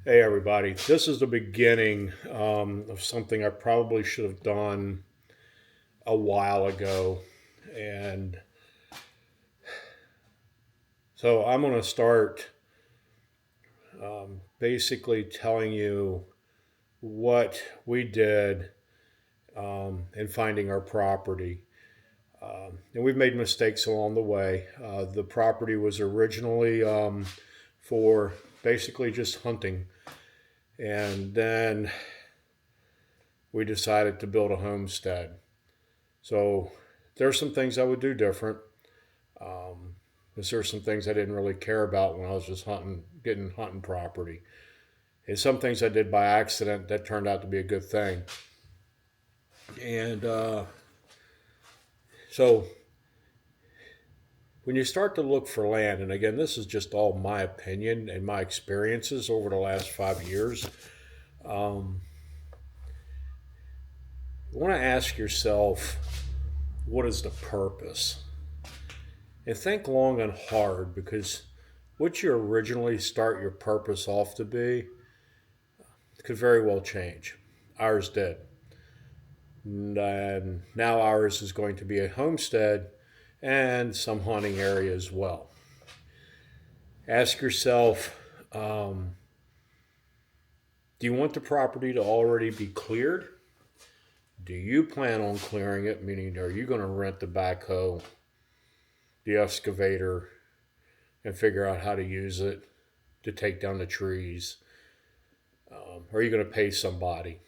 Hey everybody, this is the beginning of something I probably should have done a while ago. And so I'm going to start basically telling you what we did in finding our property. And we've made mistakes along the way. The property was originally for basically just hunting. And then we decided to build a homestead. So there's some things I would do different. Um, because there's some things I didn't really care about when I was just getting hunting property. And some things I did by accident that turned out to be a good thing. And so when you start to look for land, and again, this is just all my opinion and my experiences over the last 5 years, um, you want to ask yourself, what is the purpose? And think long and hard because what you originally start your purpose off to be could very well change. Ours did. And now ours is going to be a homestead and some hunting area as well. Ask yourself, do you want the property to already be cleared? Do you plan on clearing it? Meaning, are you going to rent the backhoe, the excavator, and figure out how to use it to take down the trees? Or are you going to pay somebody?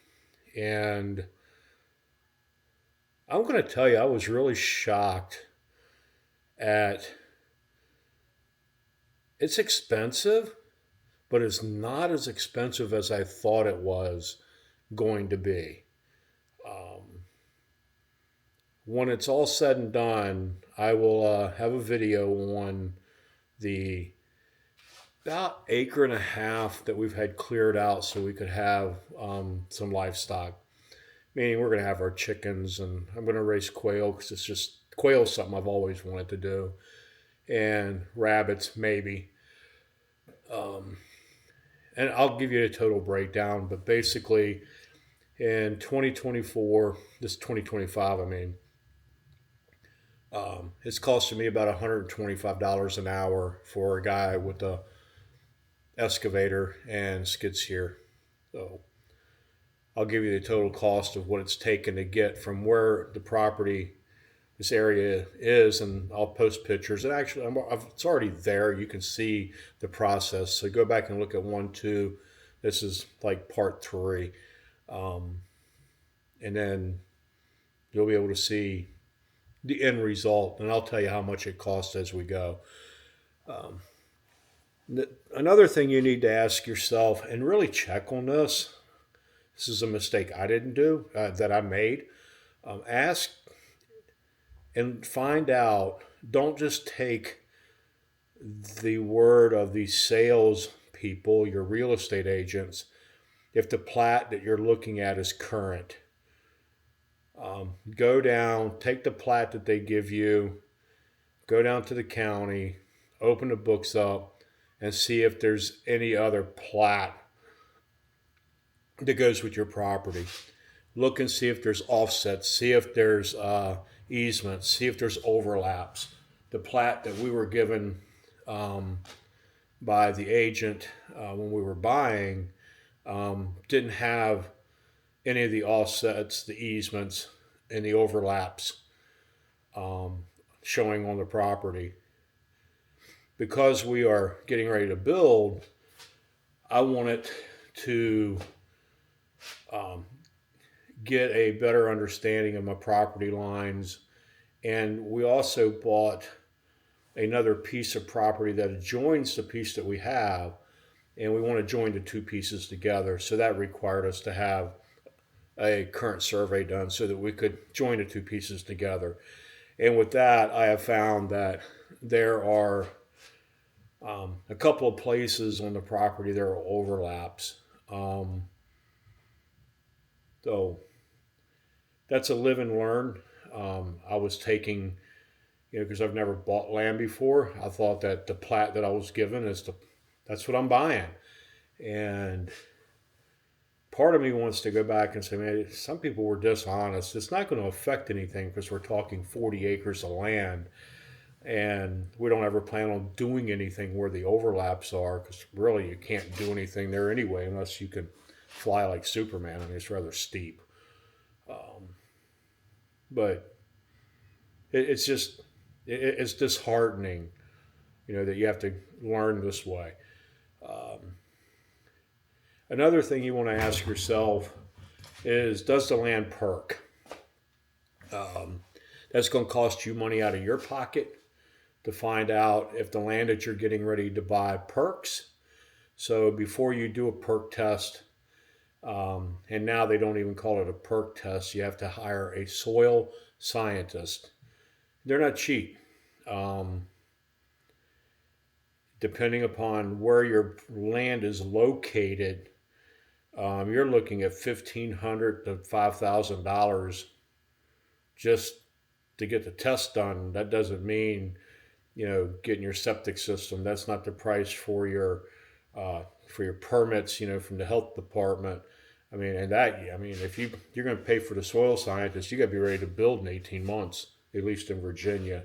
And I'm going to tell you, I was really shocked at it's expensive, but it's not as expensive as I thought it was going to be. Um, when it's all said and done, I will have a video on the about acre and a half that we've had cleared out so we could have some livestock. Meaning we're going to have our chickens, and I'm going to raise quail because it's just quail is something I've always wanted to do, and rabbits maybe. Um, and I'll give you a total breakdown, but basically in 2024, this 2025, I mean, it's costing me about $125 an hour for a guy with a excavator and skid steer. So I'll give you the total cost of what it's taken to get from where the property, this area is, and I'll post pictures. And actually, it's already there. You can see the process. So go back and look at 1, 2. This is like part 3. Um, and then you'll be able to see the end result. And I'll tell you how much it costs as we go. Um, Another thing you need to ask yourself and really check on this is a mistake I didn't do that I made. Ask and find out. Don't just take the word of these sales people, your real estate agents, if the plat that you're looking at is current. Go down, take the plat that they give you, go down to the county, open the books up, and see if there's any other plat that goes with your property. Look and see if there's offsets, see if there's easements, see if there's overlaps. The plat that we were given by the agent when we were buying didn't have any of the offsets, the easements, and the overlaps showing on the property. Because we are getting ready to build, I wanted to get a better understanding of my property lines. And we also bought another piece of property that adjoins the piece that we have, and we want to join the two pieces together. So that required us to have a current survey done so that we could join the two pieces together. And with that, I have found that there are a couple of places on the property there are overlaps. So that's a live and learn. I was taking, because I've never bought land before. I thought that the plat that I was given that's what I'm buying, And part of me wants to go back and say, man, some people were dishonest. It's not going to affect anything because we're talking 40 acres of land, and we don't ever plan on doing anything where the overlaps are, because really you can't do anything there anyway unless you can fly like Superman. I mean, it's rather steep. But it's just, it's disheartening, that you have to learn this way. Another thing you want to ask yourself is, does the land perk? That's going to cost you money out of your pocket to find out if the land that you're getting ready to buy perks. So before you do a perk test, and now they don't even call it a perk test, you have to hire a soil scientist. They're not cheap. Um, Depending upon where your land is located, you're looking at $1,500 to $5,000 just to get the test done. That doesn't mean getting your septic system. That's not the price for your permits, from the health department. If you're going to pay for the soil scientist, you got to be ready to build in 18 months, at least in Virginia.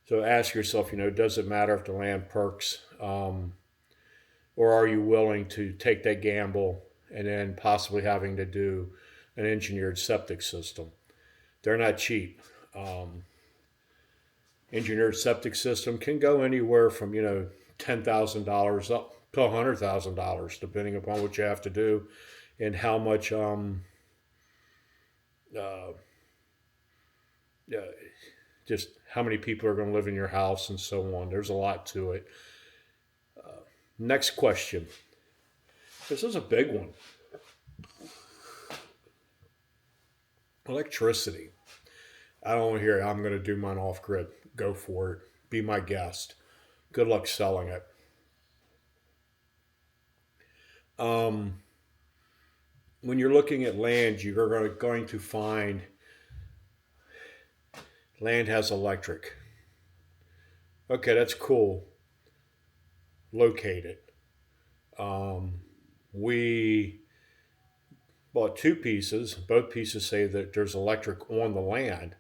So ask yourself, does it matter if the land perks, or are you willing to take that gamble and then possibly having to do an engineered septic system? They're not cheap. Engineered septic system can go anywhere from $10,000 up to $100,000, depending upon what you have to do and how much uh, just how many people are going to live in your house and so on. There's a lot to it. Next question. This is a big one. Electricity. I don't hear I'm going to do mine off grid. Go for it. Be my guest. Good luck selling it. When you're looking at land, you're going to find land has electric. Okay, that's cool. Locate it. We bought two pieces. Both pieces say that there's electric on the land.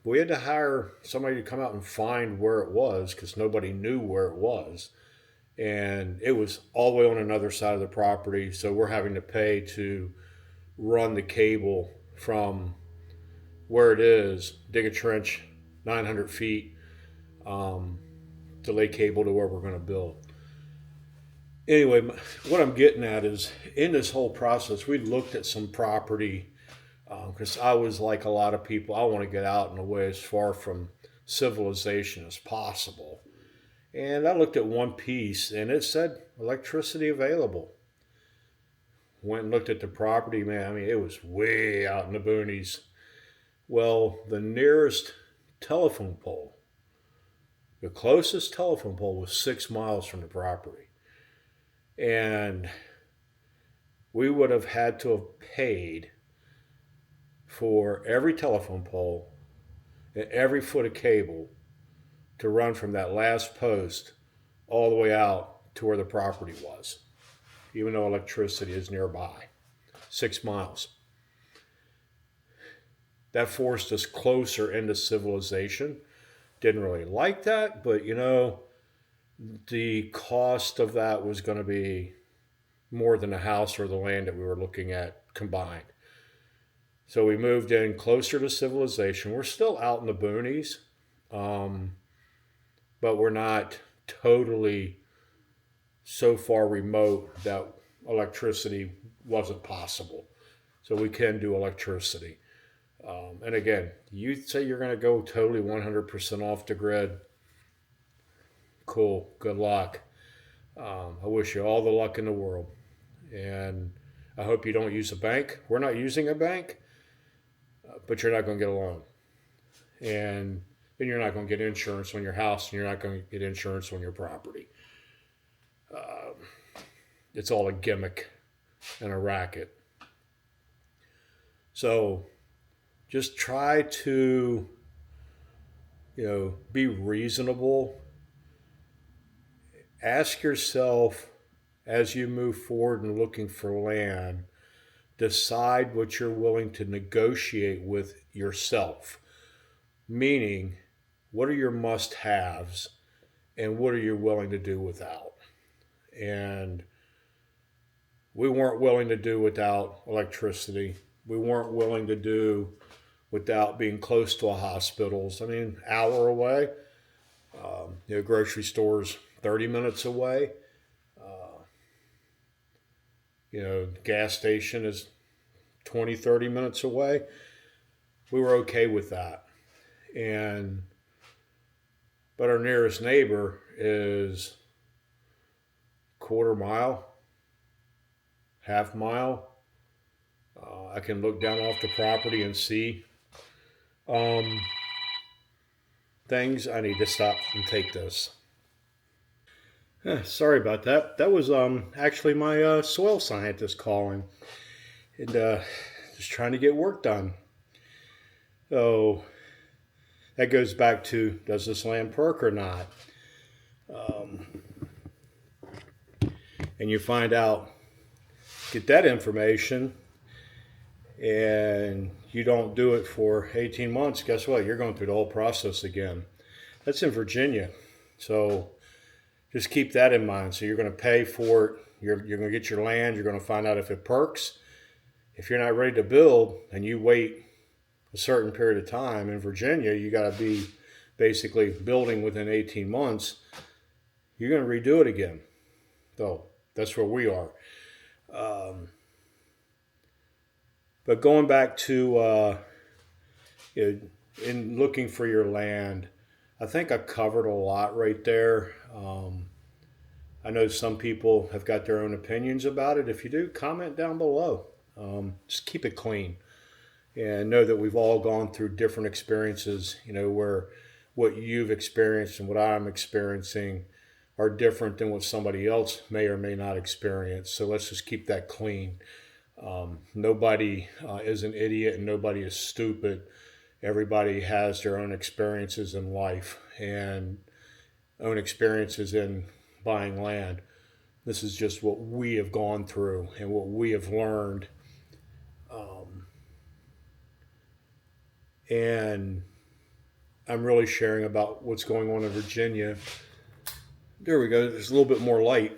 We had to hire somebody to come out and find where it was because nobody knew where it was. And it was all the way on another side of the property. So we're having to pay to run the cable from where it is, dig a trench 900 feet, to lay cable to where we're going to build. Anyway, what I'm getting at is in this whole process, we looked at some property because I was like a lot of people, I want to get out and away as far from civilization as possible. And I looked at one piece and it said electricity available. Went and looked at the property, man. It was way out in the boonies. Well, the nearest telephone pole, the closest telephone pole was 6 miles from the property. And we would have had to have paid for every telephone pole and every foot of cable to run from that last post all the way out to where the property was, even though electricity is nearby. 6 miles. That forced us closer into civilization. Didn't really like that, but the cost of that was going to be more than the house or the land that we were looking at combined. So we moved in closer to civilization. We're still out in the boonies, but we're not totally so far remote that electricity wasn't possible. So we can do electricity. And again, you say you're going to go totally 100% off the grid. Cool. Good luck. I wish you all the luck in the world. And I hope you don't use a bank. We're not using a bank, but you're not going to get a loan. And then you're not going to get insurance on your house, and you're not going to get insurance on your property. It's all a gimmick and a racket. So just try to, be reasonable ask yourself as you move forward and looking for land, decide what you're willing to negotiate with yourself. Meaning, what are your must haves and what are you willing to do without? And we weren't willing to do without electricity. We weren't willing to do without being close to a hospitals. I mean, hour away. Grocery stores 30 minutes away. Gas station is 20, 30 minutes away. We were okay with that. And but our nearest neighbor is quarter mile, half mile. I can look down off the property and see um, things. I need to stop and take this. Sorry about that. That was actually my soil scientist calling and just trying to get work done. So that goes back to, does this land perk or not? And you find out, get that information, and you don't do it for 18 months, guess what? You're going through the whole process again. That's in Virginia. So just keep that in mind. So you're going to pay for it. You're going to get your land. You're going to find out if it perks. If you're not ready to build and you wait a certain period of time in Virginia, you got to be basically building within 18 months. You're going to redo it again. So that's where we are. But going back to in looking for your land, I think I covered a lot right there. I know some people have got their own opinions about it. If you do, comment down below. Just keep it clean. And know that we've all gone through different experiences, where what you've experienced and what I'm experiencing are different than what somebody else may or may not experience. So let's just keep that clean. Nobody is an idiot and nobody is stupid. Everybody has their own experiences in life and own experiences in buying land. This is just what we have gone through and what we have learned. And I'm really sharing about what's going on in Virginia. There we go. There's a little bit more light.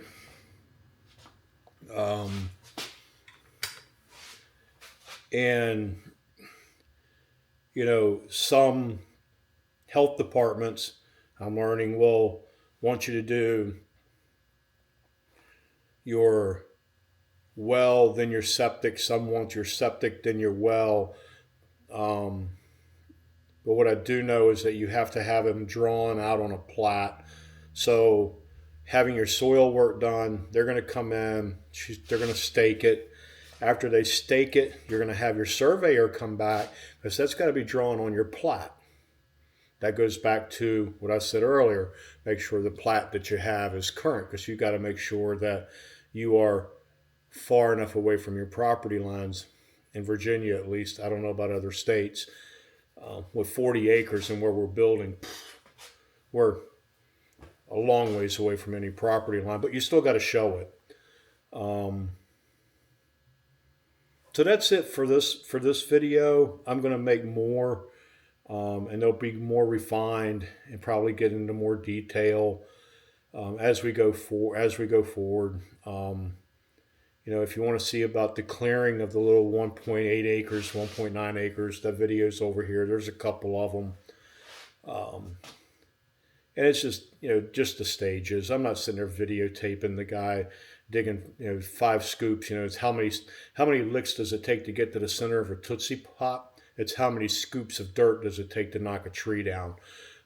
And, some health departments, I'm learning, will want you to do your well, then your septic. Some want your septic, then your well. But what I do know is that you have to have them drawn out on a plat. So having your soil work done, they're going to come in, they're going to stake it. After they stake it, you're going to have your surveyor come back because that's got to be drawn on your plat. That goes back to what I said earlier. Make sure the plat that you have is current because you've got to make sure that you are far enough away from your property lines. In Virginia, at least, I don't know about other states. With 40 acres and where we're building, we're a long ways away from any property line, but you still got to show it. So that's it for this video. I'm going to make more, and they'll be more refined and probably get into more detail as we go forward. If you want to see about the clearing of the little 1.8 acres, 1.9 acres, the video's over here. There's a couple of them. And it's just the stages. I'm not sitting there videotaping the guy digging, 5 scoops. It's how many licks does it take to get to the center of a Tootsie Pop? It's how many scoops of dirt does it take to knock a tree down?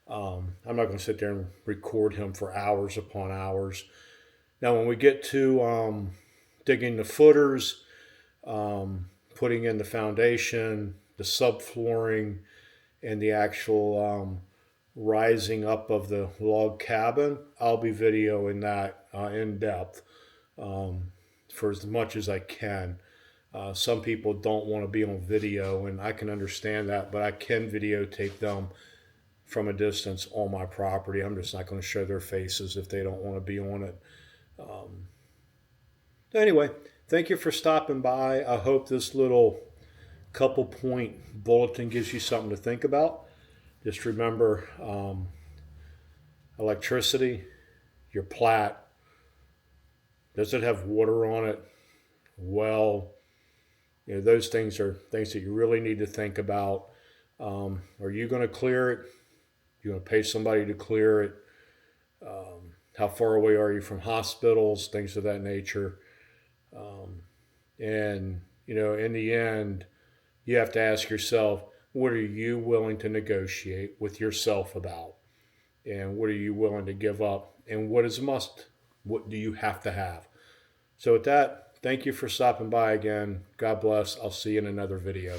I'm not going to sit there and record him for hours upon hours. Now, when we get to digging the footers, putting in the foundation, the subflooring, and the actual rising up of the log cabin, I'll be videoing that in depth for as much as I can. Some people don't want to be on video, and I can understand that, but I can videotape them from a distance on my property. I'm just not going to show their faces if they don't want to be on it. Anyway, thank you for stopping by. I hope this little couple point bulletin gives you something to think about. Just remember, electricity, your plat, does it have water on it? Well, those things are things that you really need to think about. Are you going to clear it? You going to pay somebody to clear it? How far away are you from hospitals? Things of that nature. And in the end, you have to ask yourself, what are you willing to negotiate with yourself about? And what are you willing to give up? And what is a must? What do you have to have? So with that, thank you for stopping by again. God bless. I'll see you in another video.